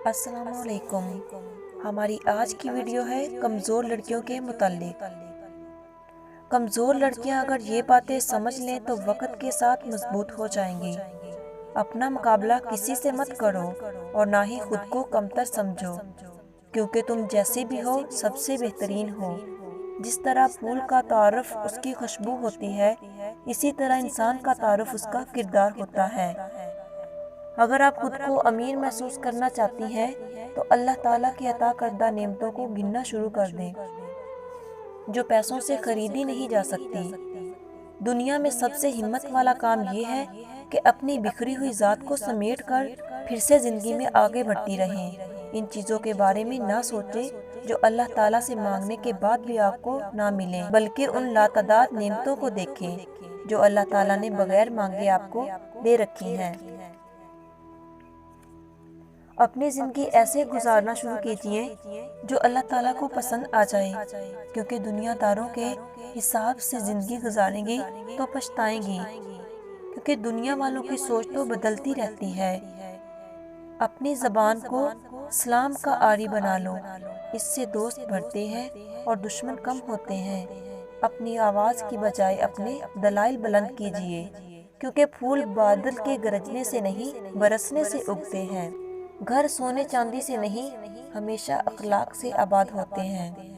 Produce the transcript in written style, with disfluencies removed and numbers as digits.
السلام علیکم۔ ہماری آج کی ویڈیو ہے کمزور لڑکیوں کے متعلق۔ کمزور لڑکیاں اگر یہ باتیں سمجھ لیں تو وقت کے ساتھ مضبوط ہو جائیں گی۔ اپنا مقابلہ کسی سے مت کرو اور نہ ہی خود کو کمتر سمجھو، کیونکہ تم جیسے بھی ہو سب سے بہترین ہو۔ جس طرح پھول کا تعارف اس کی خوشبو ہوتی ہے، اسی طرح انسان کا تعارف اس کا کردار ہوتا ہے۔ اگر آپ خود کو امیر محسوس کرنا چاہتی ہیں تو اللہ تعالیٰ کی عطا کردہ نعمتوں کو گننا شروع کر دیں، جو پیسوں سے خریدی نہیں جا سکتی۔ دنیا میں سب سے ہمت والا کام یہ ہے کہ اپنی بکھری ہوئی ذات کو سمیٹ کر پھر سے زندگی میں آگے بڑھتی رہیں۔ ان چیزوں کے بارے میں نہ سوچیں جو اللہ تعالیٰ سے مانگنے کے بعد بھی آپ کو نہ ملیں، بلکہ ان لاتعداد نعمتوں کو دیکھیں جو اللہ تعالیٰ نے بغیر مانگے آپ کو دے رکھی ہیں۔ اپنی زندگی ایسے گزارنا شروع کیجئے جو اللہ تعالیٰ کو پسند آ جائے، کیونکہ دنیا داروں کے حساب سے زندگی گزاریں گی تو پچھتائیں گی، کیونکہ دنیا والوں کی سوچ تو بدلتی رہتی ہے۔ اپنی زبان کو سلام کا آری بنا لو، اس سے دوست بڑھتے ہیں اور دشمن کم ہوتے ہیں۔ اپنی آواز کی بجائے اپنے دلائل بلند کیجئے، کیونکہ پھول بادل کے گرجنے سے نہیں برسنے سے اگتے ہیں۔ گھر سونے چاندی سے نہیں، ہمیشہ اخلاق سے آباد ہوتے ہیں۔